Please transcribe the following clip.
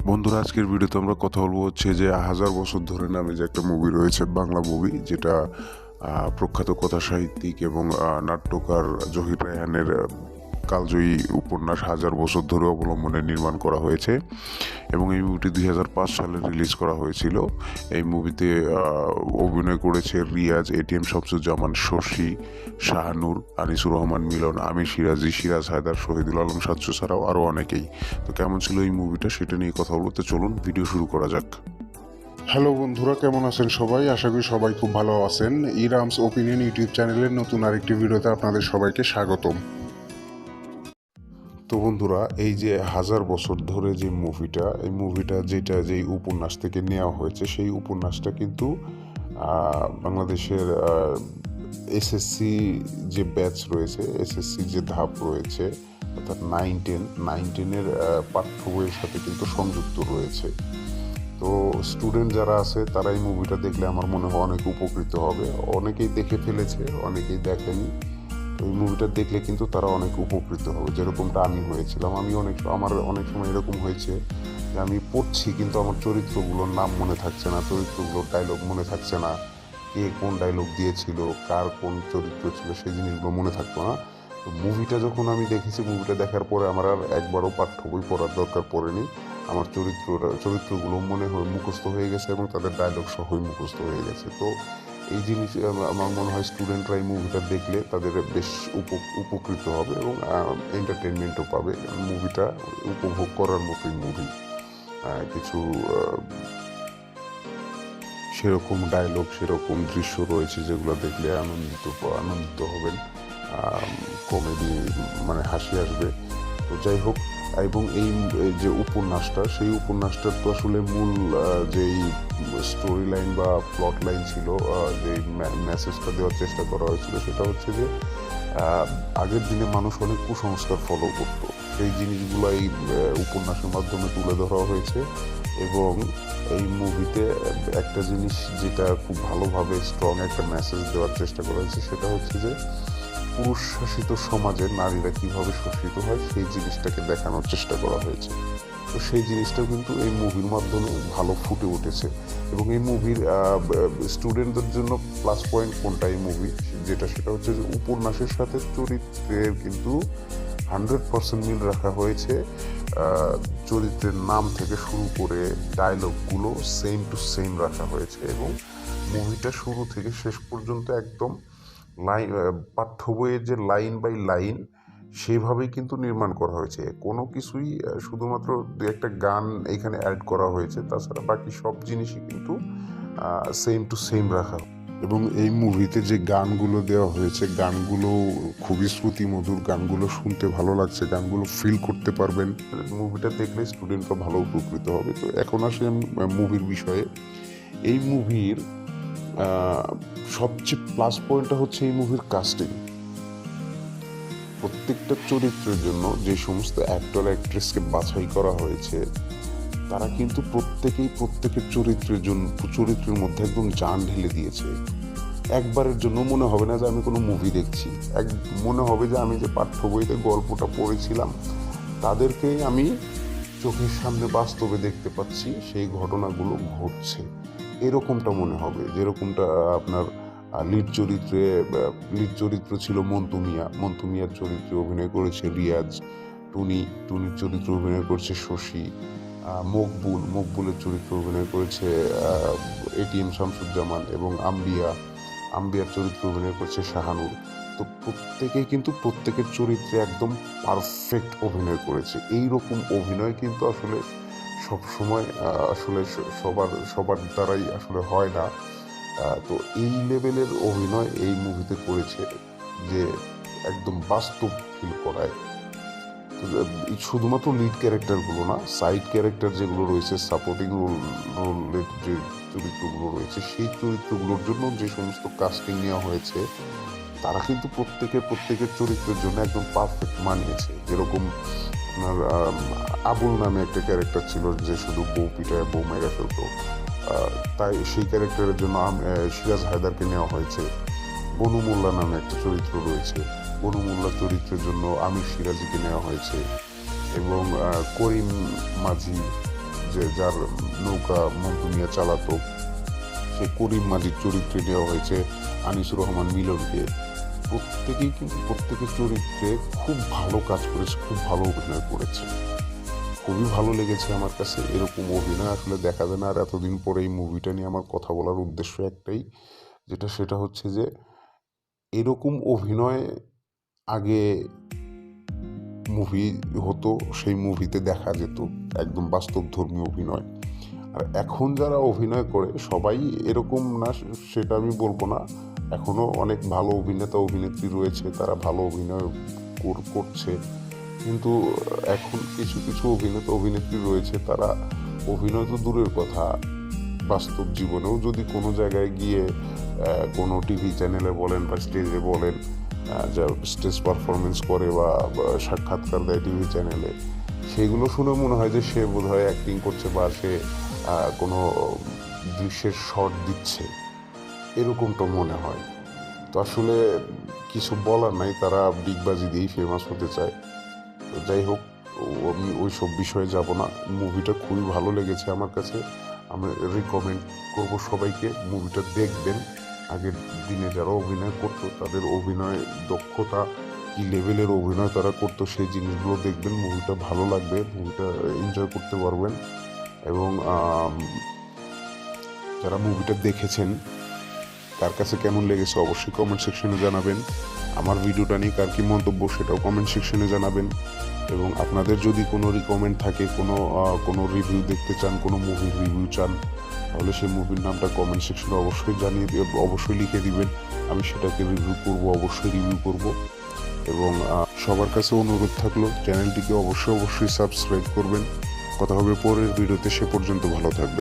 বন্ধুরা, আজকের ভিডিওতে আমরা কথা বলবো হচ্ছে যে 1000 বছর ধরে নামে যে একটা মুভি রয়েছে, বাংলা মুভি, যেটা প্রখ্যাত কথা সাহিত্যিক এবং নাট্যকার জহির রায়হানের কালজয়ী উপন্যাস 1000 বছর ধরে অবলম্বনে নির্মাণ করা হয়েছে এবং এই মুভিটি 2005 সালে রিলিজ করা হয়েছিল। এই মুভিতে অভিনয় করেছে রিয়াজ, এটিএম শামসুজ্জামান, শশী, শাহানুর, আনিসুর রহমান মিলন, আমির সিরাজি, সিরাজ হায়দার, শহীদুল আলম সাচ্চু ছাড়াও আরও অনেকেই। তো কেমন ছিল এই মুভিটা সেটা নিয়ে কথা বলতে চলুন ভিডিও শুরু করা যাক। হ্যালো বন্ধুরা, কেমন আছেন সবাই? আশা করি সবাই খুব ভালো আছেন। ইরামস ওপিনিয়ন ইউটিউব চ্যানেলের নতুন আরেকটি ভিডিওতে আপনাদের সবাইকে স্বাগতম। তো বন্ধুরা, এই যে 1000 বছর ধরে যে মুভিটা, এই মুভিটা যেই উপন্যাস থেকে নেওয়া হয়েছে, সেই উপন্যাসটা কিন্তু বাংলাদেশের এসএসসি যে ব্যাচ রয়েছে, এসএসসি যে ধাপ রয়েছে, অর্থাৎ 9-10 পাঠ্য বইয়ের সাথে কিন্তু সংযুক্ত রয়েছে। তো স্টুডেন্ট যারা আছে তারা এই মুভিটা দেখলে আমার মনে হয় অনেক উপকৃত হবে। অনেকেই দেখে ফেলেছে, অনেকেই দেখেনি। ওই মুভিটা দেখলে কিন্তু তারা অনেক উপকৃত হবে, যেরকমটা আমি হয়েছিলাম। আমার অনেক সময় এরকম হয়েছে যে আমি পড়ছি কিন্তু আমার চরিত্রগুলোর নাম মনে থাকছে না, চরিত্রগুলোর ডায়লগ মনে থাকছে না, কে কোন ডায়লগ দিয়েছিল, কার কোন চরিত্র ছিল, সেই জিনিসগুলো মনে থাকতো না। তো মুভিটা যখন আমি দেখেছি, মুভিটা দেখার পরে আমার আর একবারও পাঠ্য বই পড়ার দরকার পড়েনি। আমার চরিত্রগুলো মুখস্থ হয়ে গেছে এবং তাদের ডায়লগ সহই মুখস্থ হয়ে গেছে। তো এই জিনিস আমার মনে হয় স্টুডেন্টরা এই মুভিটা দেখলে তাদের বেশ উপকৃত হবে এবং এন্টারটেনমেন্টও পাবে। মুভিটা উপভোগ করার মতোই মুভি। কিছু সেরকম ডায়লগ, সেরকম দৃশ্য রয়েছে যেগুলো দেখলে আনন্দিত হবেন, কমেডি, মানে হাসি আসবে। তো যাই হোক, এবং এই যে উপন্যাসটা, সেই উপন্যাসটার তো আসলে মূল যেই স্টোরি লাইন বা প্লট লাইন ছিল, যে মেসেজটা দেওয়ার চেষ্টা করা হয়েছিল, সেটা হচ্ছে যে আগের দিনে মানুষ অনেক কুসংস্কার ফলো করতো। সেই জিনিসগুলো এই উপন্যাসের মাধ্যমে তুলে ধরা হয়েছে। এবং এই মুভিতে একটা জিনিস যেটা খুব ভালোভাবে স্ট্রং একটা মেসেজ দেওয়ার চেষ্টা করা হয়েছে, সেটা হচ্ছে যে পুরুষ শাসিত সমাজে নারীরা কিভাবে শোষিত হয় সেই জিনিসটাকে দেখানোর চেষ্টা করা হয়েছে। তো সেই জিনিসটাও কিন্তু এই মুভির মাধ্যমে ভালো ফুটে উঠেছে। এবং এই মুভির স্টুডেন্টদের জন্য প্লাস পয়েন্ট কোনটা, এই মুভি সেটা হচ্ছে যে উপন্যাসের সাথে চরিত্রের কিন্তু 100% মিল রাখা হয়েছে। চরিত্রের নাম থেকে শুরু করে ডায়লগগুলো সেম টু সেম রাখা হয়েছে এবং মুভিটা শুরু থেকে শেষ পর্যন্ত একদম পাঠ্য বইয়ের যে লাইন বাই লাইন সেভাবেই কিন্তু নির্মাণ করা হয়েছে। কোনো কিছুই শুধুমাত্র দু একটা গান এখানে অ্যাড করা হয়েছে, তাছাড়া বাকি সব জিনিসই কিন্তু সেম টু সেম রাখা। এবং এই মুভিতে যে গানগুলো দেওয়া হয়েছে, গানগুলো খুবই শ্রুতিমধুর, গানগুলো শুনতে ভালো লাগছে, গানগুলো ফিল করতে পারবেন। মুভিটা দেখলে স্টুডেন্টরা ভালো উপকৃত হবে। তো এখন আসি আমি মুভির বিষয়ে। এই মুভির সবচেয়ে প্লাস পয়েন্টটা হচ্ছে এই মুভির কাস্টিং। প্রত্যেকটা চরিত্রের জন্য যে সমস্ত অ্যাক্টর অ্যাক্ট্রেসকে বাছাই করা হয়েছে, তারা কিন্তু প্রত্যেকের চরিত্রের মধ্যে একদম জান ঢেলে দিয়েছে। একবারের জন্য মনে হবে না যে আমি কোনো মুভি দেখছি, মনে হবে যে আমি যে পাঠ্য বইতে গল্পটা পড়েছিলাম তাদেরকেই আমি চোখের সামনে বাস্তবে দেখতে পাচ্ছি, সেই ঘটনাগুলো ঘটছে, এরকমটা মনে হবে। যেরকমটা আপনার লিড চরিত্র ছিল মন্টু মিয়ার চরিত্রে অভিনয় করেছে রিয়াজ, টুনির চরিত্রে অভিনয় করেছে শশী, মকবুলের চরিত্রে অভিনয় করেছে এটিএম শামসুজ্জামান, এবং আম্বিয়ার চরিত্রে অভিনয় করেছে শাহানুর। তো প্রত্যেকেই কিন্তু প্রত্যেকের চরিত্রে একদম পারফেক্ট অভিনয় করেছে। এই রকম অভিনয় কিন্তু আসলে সবসময় আসলে সবার দ্বারাই আসলে হয় না। তো এই লেভেলের অভিনয় এই মুভিতে করেছে যে একদম বাস্তব ফিল করায়। তো শুধুমাত্র লিড ক্যারেক্টারগুলো না, সাইড ক্যারেক্টার যেগুলো রয়েছে, সাপোর্টিং রোলের যে চরিত্রগুলো রয়েছে, সেই চরিত্রগুলোর জন্য যে সমস্ত কাস্টিং নেওয়া হয়েছে, তারা কিন্তু প্রত্যেকের চরিত্রের জন্য একদম পারফেক্ট মানিয়েছে। যেরকম আপনার আবুল নামে একটা ক্যারেক্টার ছিল যে শুধু বউ পিটায় বউ মেরে ফেলতো, তাই সেই ক্যারেক্টারের জন্য সিরাজ হায়দারকে নেওয়া হয়েছে। বনু মোল্লা নামে একটা চরিত্র রয়েছে, বনু মোল্লা চরিত্রের জন্য আমির সিরাজিকে নেওয়া হয়েছে। এবং করিম মাঝি যে যার নৌকা মন্টু মিয়া চালাতো, সে করিম মাজিদ চরিত্রে নেওয়া হয়েছে আনিসুর রহমান মিলনকে। প্রত্যেকেই কিন্তু প্রত্যেকের চরিত্রে খুব ভালো কাজ করেছে, খুব ভালো অভিনয় করেছে। খুবই ভালো লেগেছে আমার কাছে। এরকম অভিনয় আসলে দেখা যায় না। আর এতদিন পরে এই মুভিটা নিয়ে আমার কথা বলার উদ্দেশ্য একটাই, সেটা হচ্ছে যে এরকম অভিনয় আগে মুভি হতো, সেই মুভিতে দেখা যেত, একদম বাস্তবধর্মী অভিনয়। আর এখন যারা অভিনয় করে সবাই এরকম না সেটা আমি বলবো না, এখনও অনেক ভালো অভিনেতা অভিনেত্রী রয়েছে, তারা ভালো অভিনয় করছে। কিন্তু এখন কিছু কিছু অভিনেতা অভিনেত্রী রয়েছে, তারা অভিনয় তো দূরের কথা, বাস্তব জীবনেও যদি কোনো জায়গায় গিয়ে কোনো টিভি চ্যানেলে বলেন বা স্টেজে বলেন, যা স্টেজ পারফরমেন্স করে বা সাক্ষাৎকার দেয় টিভি চ্যানেলে, সেগুলো শুনে মনে হয় যে সে বোধহয় অ্যাক্টিং করছে বা সে কোনো দৃশ্যের শট দিচ্ছে, এরকমটা মনে হয়। তো আসলে কিছু বলার নাই, তারা বিগবাজি দিয়েই ফেমাস হতে চায়। তো যাই হোক, আমি ওই সব বিষয়ে যাব না। মুভিটা খুবই ভালো লেগেছে আমার কাছে। আমি রিকমেন্ড করব সবাইকে মুভিটা দেখবেন। আগের দিনে যারা অভিনয় করতো তাদের অভিনয় দক্ষতা, কী লেভেলের অভিনয় তারা করতো, সেই জিনিসগুলো দেখবেন। মুভিটা ভালো লাগবে, মুভিটা এনজয় করতে পারবেন। এবং যারা মুভিটা দেখেছেন তার কাছে কেমন লেগেছে অবশ্যই কমেন্ট সেকশনে জানাবেন। আমার ভিডিওটা নিয়ে কার কী মন্তব্য সেটাও কমেন্ট সেকশনে জানাবেন। এবং আপনাদের যদি কোনো রিকমেন্ড থাকে, কোনো রিভিউ দেখতে চান, কোনো মুভির রিভিউ চান, তাহলে সেই মুভির নামটা কমেন্ট সেকশনে অবশ্যই অবশ্যই লিখে দিবেন। আমি সেটাকে রিভিউ করব, অবশ্যই রিভিউ করব। এবং সবার কাছে অনুরোধ থাকলো চ্যানেলটিকে অবশ্যই সাবস্ক্রাইব করবেন। কথা হবে পরের ভিডিওতে, সে পর্যন্ত ভালো থাকবেন।